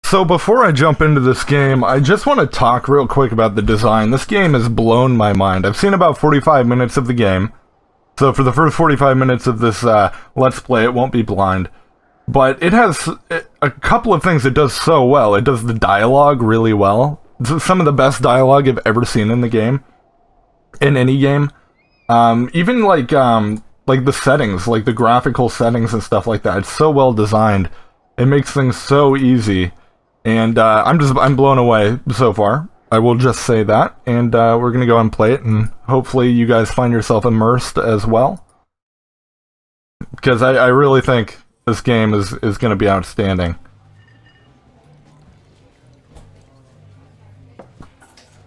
So before I jump into this game, I just want to talk real quick about the design. This game has blown my mind. I've seen about 45 minutes of the game. So for the first 45 minutes of this Let's Play, it won't be blind. But it has a couple of things it does so well. It does the dialogue really well. It's some of the best dialogue I've ever seen in the game. In any game. Even like the settings, like the graphical settings and stuff like that. It's so well designed. It makes things so easy. And I'm blown away so far. I will just say that. And we're going to go and play it. And hopefully you guys find yourself immersed as well. Because I really think this game is going to be outstanding.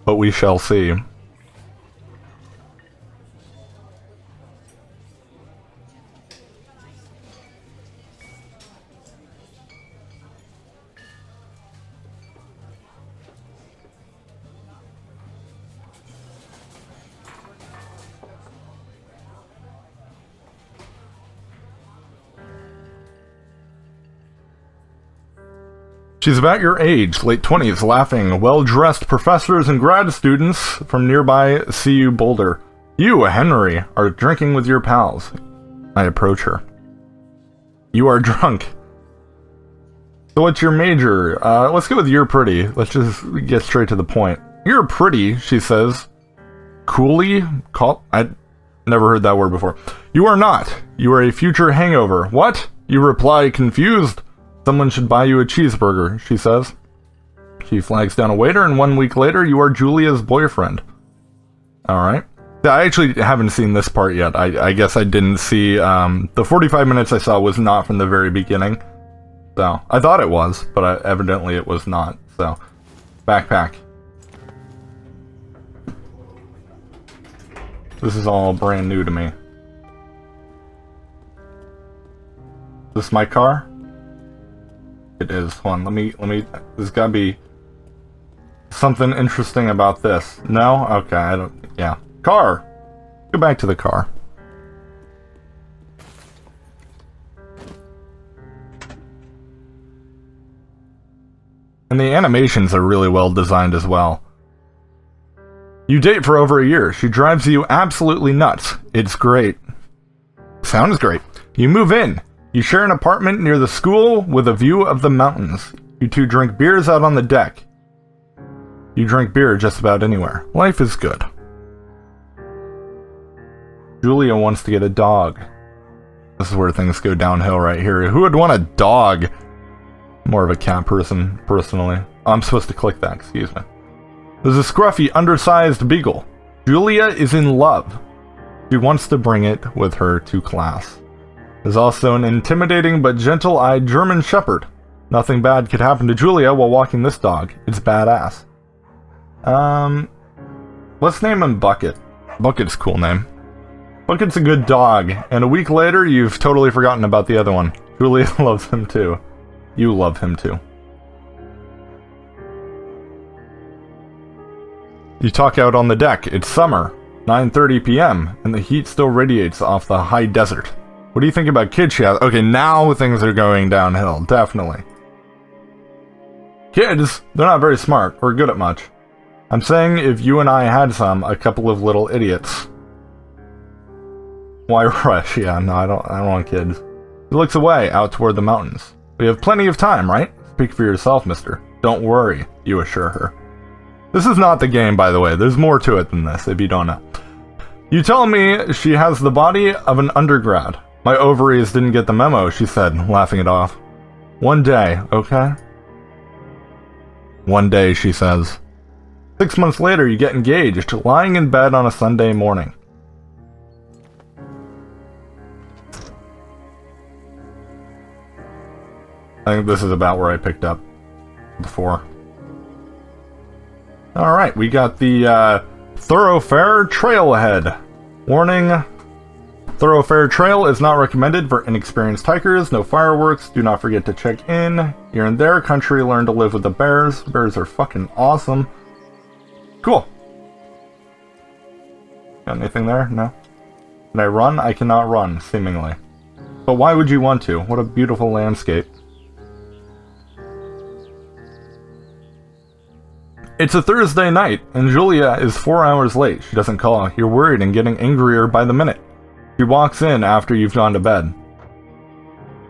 But we shall see. She's about your age, late 20s, laughing, well-dressed professors and grad students from nearby CU Boulder. You, Henry, are drinking with your pals. I approach her. You are drunk. So what's your major? Let's go with you're pretty. Let's just get straight to the point. You're pretty, she says. Coolly? I never heard that word before. You are not. You are a future hangover. What? You reply, confused. Someone should buy you a cheeseburger, she says. She flags down a waiter, and 1 week later, you are Julia's boyfriend. Alright. I actually haven't seen this part yet. I guess I didn't see, the 45 minutes I saw was not from the very beginning. So, I thought it was, but evidently it was not. So, backpack. This is all brand new to me. Is this my car? It is. Hold on, let me, there's gotta be something interesting about this. No? Okay, yeah. Car! Go back to the car. And the animations are really well designed as well. You date for over a year. She drives you absolutely nuts. It's great. Sounds great. You move in. You share an apartment near the school with a view of the mountains. You two drink beers out on the deck. You drink beer just about anywhere. Life is good. Julia wants to get a dog. This is where things go downhill right here. Who would want a dog? More of a cat person, personally. Oh, I'm supposed to click that, excuse me. There's a scruffy, undersized beagle. Julia is in love. She wants to bring it with her to class. There's also an intimidating but gentle-eyed German Shepherd. Nothing bad could happen to Julia while walking this dog. It's badass. Let's name him Bucket. Bucket's a cool name. Bucket's a good dog, and a week later, you've totally forgotten about the other one. Julia loves him too. You love him too. You talk out on the deck. It's summer, 9:30 p.m., and the heat still radiates off the high desert. What do you think about kids she has? Okay, now things are going downhill, definitely. Kids? They're not very smart, or good at much. I'm saying if you and I had some, a couple of little idiots. Why rush? Yeah, no, I don't want kids. He looks away, out toward the mountains. We have plenty of time, right? Speak for yourself, mister. Don't worry, you assure her. This is not the game, by the way. There's more to it than this, if you don't know. You tell me she has the body of an undergrad. My ovaries didn't get the memo, she said, laughing it off. One day, okay? One day, she says. 6 months later, you get engaged, lying in bed on a Sunday morning. I think this is about where I picked up before. Alright, we got the Thoroughfare Trail ahead. Warning. Thoroughfare Trail is not recommended for inexperienced hikers. No fireworks. Do not forget to check in. Here and there, country, learn to live with the bears. Bears are fucking awesome. Cool. Got anything there? No? Can I run? I cannot run, seemingly. But why would you want to? What a beautiful landscape. It's a Thursday night, and Julia is 4 hours late. She doesn't call. You're worried and getting angrier by the minute. She walks in after you've gone to bed.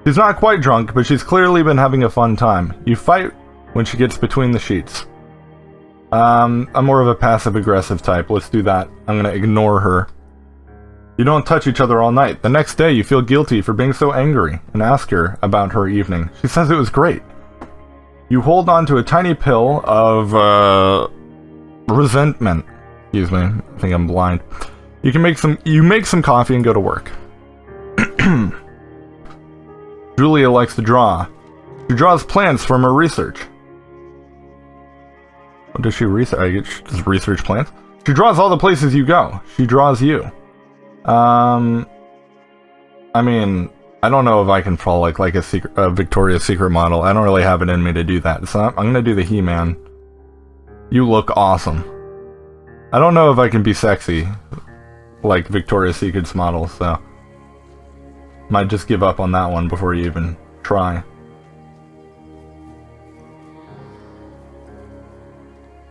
She's not quite drunk, but she's clearly been having a fun time. You fight when she gets between the sheets. I'm more of a passive-aggressive type. Let's do that. I'm gonna ignore her. You don't touch each other all night. The next day, you feel guilty for being so angry and ask her about her evening. She says it was great. You hold on to a tiny pill of, resentment. Excuse me. I think I'm blind. You make some coffee and go to work. Julia likes to draw. She draws plants from her research. What does she research? I guess she does research plants. She draws all the places you go. She draws you. I mean, I don't know if I can fall like a Victoria's Secret model. I don't really have it in me to do that. So I'm gonna do the He-Man. You look awesome. I don't know if I can be sexy like Victoria's Secret's model, so might just give up on that one before you even try.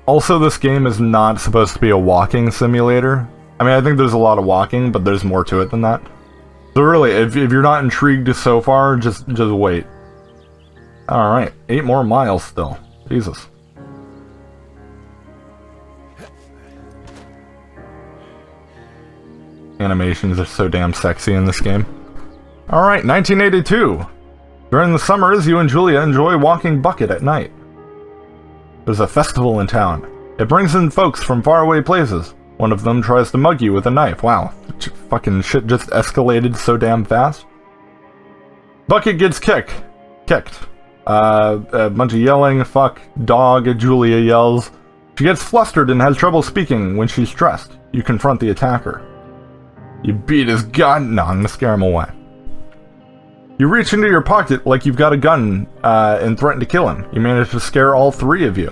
Also, this game is not supposed to be a walking simulator. I mean, I think there's a lot of walking, but there's more to it than that. So really, if you're not intrigued so far, just wait. Alright, 8 more miles still. Jesus. Animations are so damn sexy in this game. Alright, 1982. During the summers, you and Julia enjoy walking Bucket at night. There's a festival in town. It brings in folks from faraway places. One of them tries to mug you with a knife. Wow, fucking shit just escalated so damn fast. Bucket gets kicked. A bunch of yelling, fuck, dog, Julia yells. She gets flustered and has trouble speaking when she's stressed. You confront the attacker. You beat his gun. No, I'm gonna scare him away. You reach into your pocket like you've got a gun and threaten to kill him. You manage to scare all 3 of you.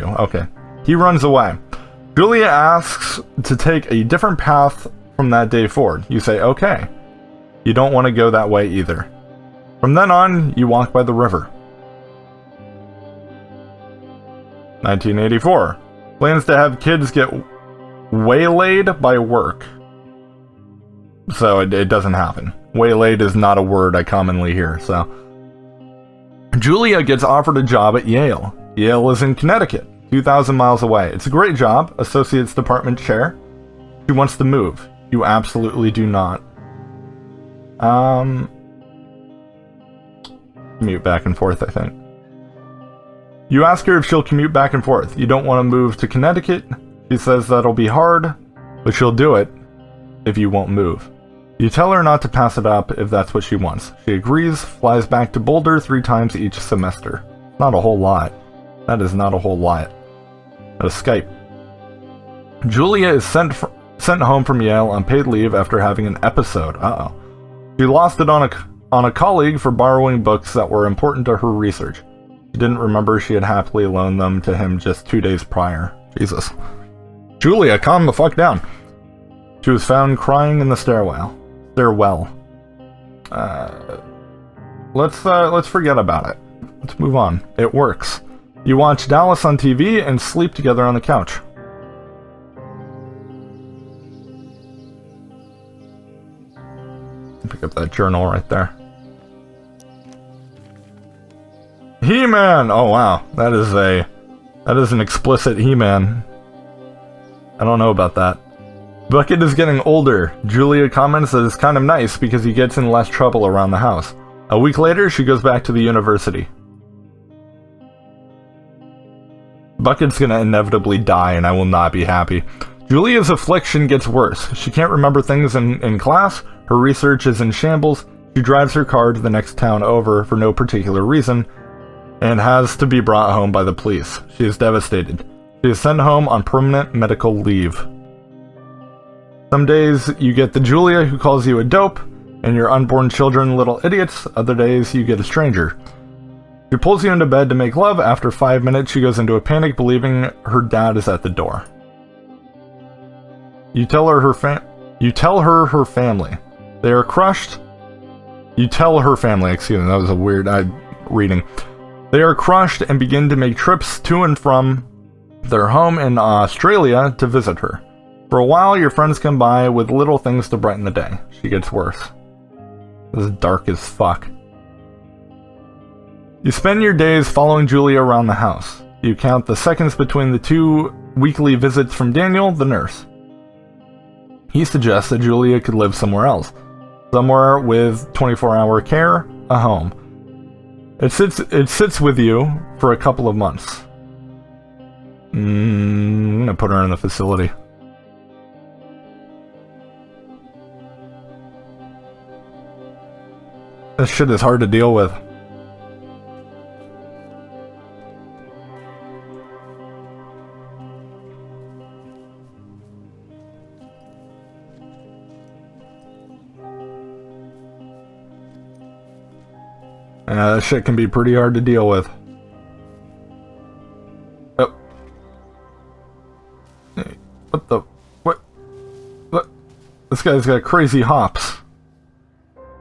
Okay. He runs away. Julia asks to take a different path from that day forward. You say, okay. You don't want to go that way either. From then on, you walk by the river. 1984. Plans to have kids get waylaid by work. So it doesn't happen. Waylaid is not a word I commonly hear, so. Julia gets offered a job at Yale. Yale is in Connecticut, 2,000 miles away. It's a great job, associate's department chair. She wants to move. You absolutely do not. Commute back and forth, I think. You ask her if she'll commute back and forth. You don't want to move to Connecticut. She says that'll be hard, but she'll do it if you won't move. You tell her not to pass it up if that's what she wants. She agrees, flies back to Boulder 3 times each semester. Not a whole lot. That is not a whole lot. At a Skype. Julia is sent home from Yale on paid leave after having an episode. Uh-oh. She lost it on a colleague for borrowing books that were important to her research. She didn't remember she had happily loaned them to him just 2 days prior. Jesus. Julia, calm the fuck down. She was found crying in the stairwell. Let's forget about it. Let's move on. It works. You watch Dallas on TV and sleep together on the couch. Pick up that journal right there. He-Man! Oh wow, that is an explicit He-Man. I don't know about that. Bucket is getting older. Julia comments that it's kind of nice because he gets in less trouble around the house. A week later, she goes back to the university. Bucket's gonna inevitably die and I will not be happy. Julia's affliction gets worse. She can't remember things in class, her research is in shambles, she drives her car to the next town over for no particular reason, and has to be brought home by the police. She is devastated. She is sent home on permanent medical leave. Some days you get the Julia who calls you a dope, and your unborn children little idiots. Other days you get a stranger. She pulls you into bed to make love. After 5 minutes she goes into a panic believing her dad is at the door. You tell her her family. They are crushed. You tell her family, excuse me, that was a weird reading. They are crushed and begin to make trips to and from their home in Australia to visit her. For a while, your friends come by with little things to brighten the day. She gets worse. This is dark as fuck. You spend your days following Julia around the house. You count the seconds between the 2 weekly visits from Daniel, the nurse. He suggests that Julia could live somewhere else. Somewhere with 24-hour care, a home. It sits with you for a couple of months. I'm gonna put her in the facility. This shit is hard to deal with. That shit can be pretty hard to deal with. Oh. Hey, what the... What? This guy's got crazy hops.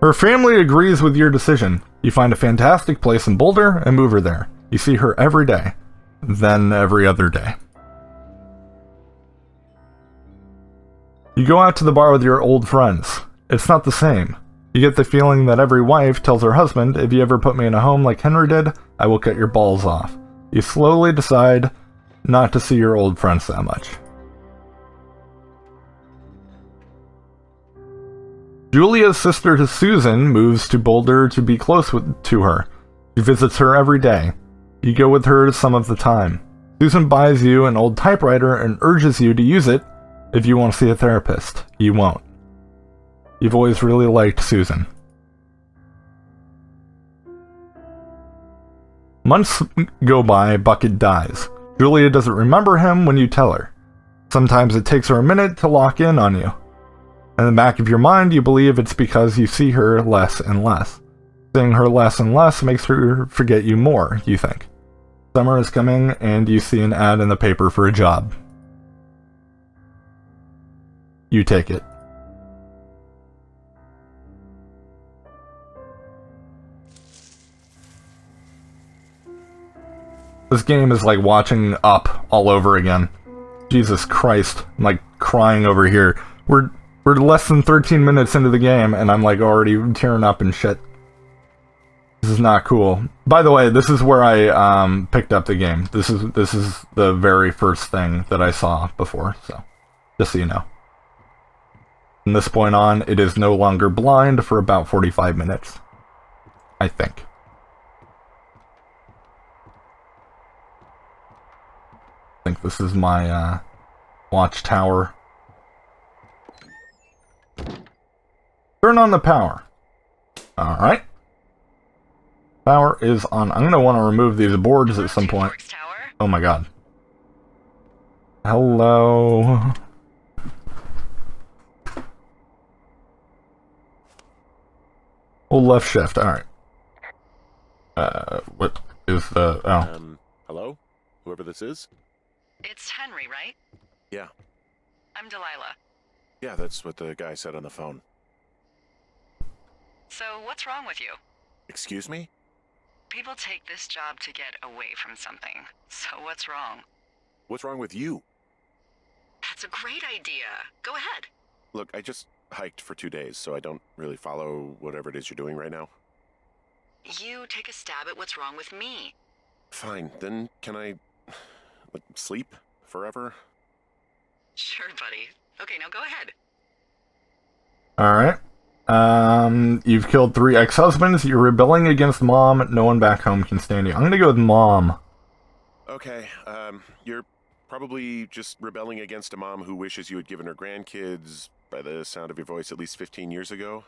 Her family agrees with your decision. You find a fantastic place in Boulder and move her there. You see her every day. Then every other day. You go out to the bar with your old friends. It's not the same. You get the feeling that every wife tells her husband, if you ever put me in a home like Henry did, I will cut your balls off. You slowly decide not to see your old friends that much. Julia's sister Susan moves to Boulder to be close to her. She visits her every day. You go with her some of the time. Susan buys you an old typewriter and urges you to use it if you want to see a therapist. You won't. You've always really liked Susan. Months go by, Bucket dies. Julia doesn't remember him when you tell her. Sometimes it takes her a minute to lock in on you. In the back of your mind, you believe it's because you see her less and less. Seeing her less and less makes her forget you more, you think. Summer is coming, and you see an ad in the paper for a job. You take it. This game is like watching Up all over again. Jesus Christ, I'm like crying over here. We're less than 13 minutes into the game, and I'm like already tearing up and shit. This is not cool. By the way, this is where I picked up the game. This is the very first thing that I saw before, so just so you know. From this point on, it is no longer blind for about 45 minutes. I think. I think this is my watchtower. Turn on the power. Alright. Power is on. I'm going to want to remove these boards at some point. Oh my god. Hello. Hold left shift. Alright. What is the... Oh. Hello? Whoever this is? It's Henry, right? Yeah. I'm Delilah. Yeah, that's what the guy said on the phone. So, what's wrong with you? Excuse me? People take this job to get away from something. So, what's wrong? What's wrong with you? That's a great idea. Go ahead. Look, I just hiked for 2 days, so I don't really follow whatever it is you're doing right now. You take a stab at what's wrong with me. Fine, then can I... sleep? Forever? Sure, buddy. Okay, now go ahead. Alright. You've killed 3 ex-husbands. You're rebelling against mom. No one back home can stand you. I'm gonna go with mom. Okay, you're probably just rebelling against a mom who wishes you had given her grandkids, by the sound of your voice, at least 15 years ago.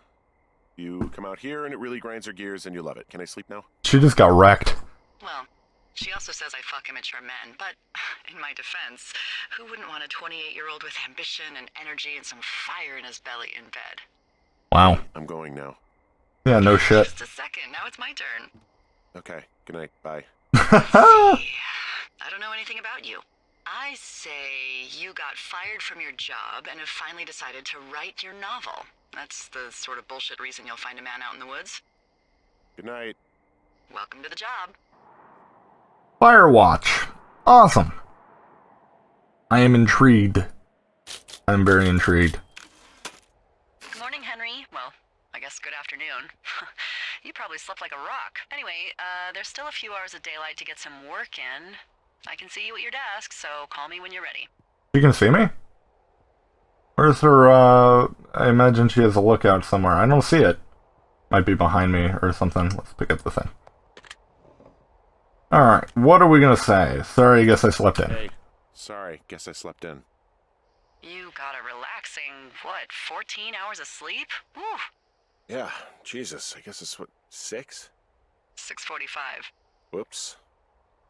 You come out here and it really grinds her gears and you love it. Can I sleep now? She just got wrecked. Well, she also says I fuck immature men, but in my defense, who wouldn't want a 28-year-old with ambition and energy and some fire in his belly in bed? Wow. I'm going now. Yeah, no shit. Just a second, now it's my turn. Okay, good night, bye. I don't know anything about you. I say you got fired from your job and have finally decided to write your novel. That's the sort of bullshit reason you'll find a man out in the woods. Good night. Welcome to the job. Firewatch. Awesome. I am intrigued. I'm very intrigued. Good morning, Henry. Well, I guess good afternoon. You probably slept like a rock. Anyway, there's still a few hours of daylight to get some work in. I can see you at your desk, so call me when you're ready. You can see me? Where's her, I imagine she has a lookout somewhere. I don't see it. Might be behind me or something. Let's pick up the thing. Alright, what are we gonna say? Sorry, I guess I slept in. Hey, sorry, guess I slept in. You got a relaxing, 14 hours of sleep? Whew. Yeah, Jesus, I guess it's what, 6? 6:45. Whoops.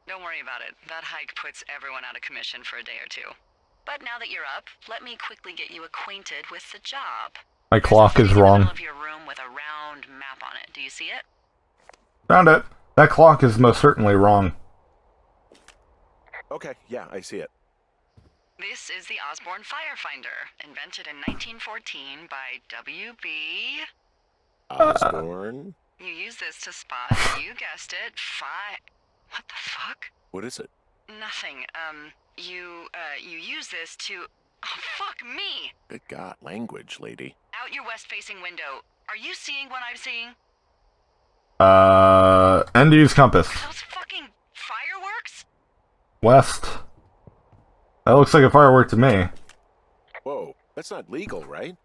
Don't worry about it. That hike puts everyone out of commission for a day or two. But now that you're up, let me quickly get you acquainted with the job. My clock is There's a thing in the wrong. middle of your room with a round map on it. Do you see it? Found it. That clock is most certainly wrong. Okay, yeah, I see it. This is the Osborne Firefinder, invented in 1914 by W.B. Osborne? You use this to spot, you guessed it, What the fuck? What is it? Nothing. You use this to... Oh, fuck me! Good God, language, lady. Out your west-facing window. Are you seeing what I'm seeing? End-use compass. Those fucking fireworks? West. That looks like a firework to me. Whoa, that's not legal, right?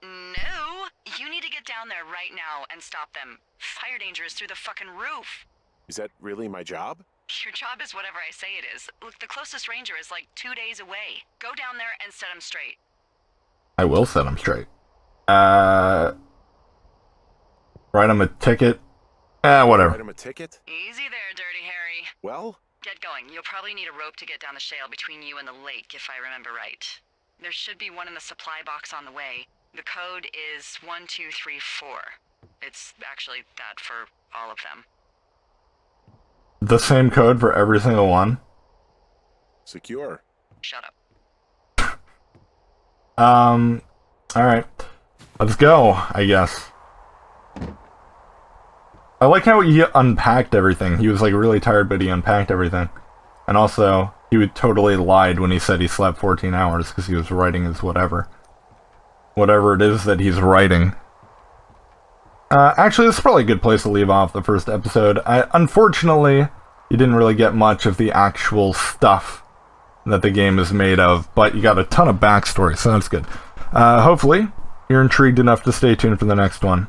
No. You need to get down there right now and stop them. Fire danger is through the fucking roof. Is that really my job? Your job is whatever I say it is. Look, the closest ranger is like 2 days away. Go down there and set him straight. I will set him straight. Write him a ticket. Whatever. Write him a ticket? Easy there, Dirty Harry. Well? Get going. You'll probably need a rope to get down the shale between you and the lake, if I remember right. There should be one in the supply box on the way. The code is 1234. It's actually that for all of them. The same code for every single one? Secure. Shut up. Alright. Let's go, I guess. I like how he unpacked everything. He was like really tired, but he unpacked everything. And also, he would totally lied when he said he slept 14 hours because he was writing his whatever. Whatever it is that he's writing. Actually, this is probably a good place to leave off the first episode. Unfortunately, you didn't really get much of the actual stuff that the game is made of, but you got a ton of backstory, so that's good. Hopefully, you're intrigued enough to stay tuned for the next one.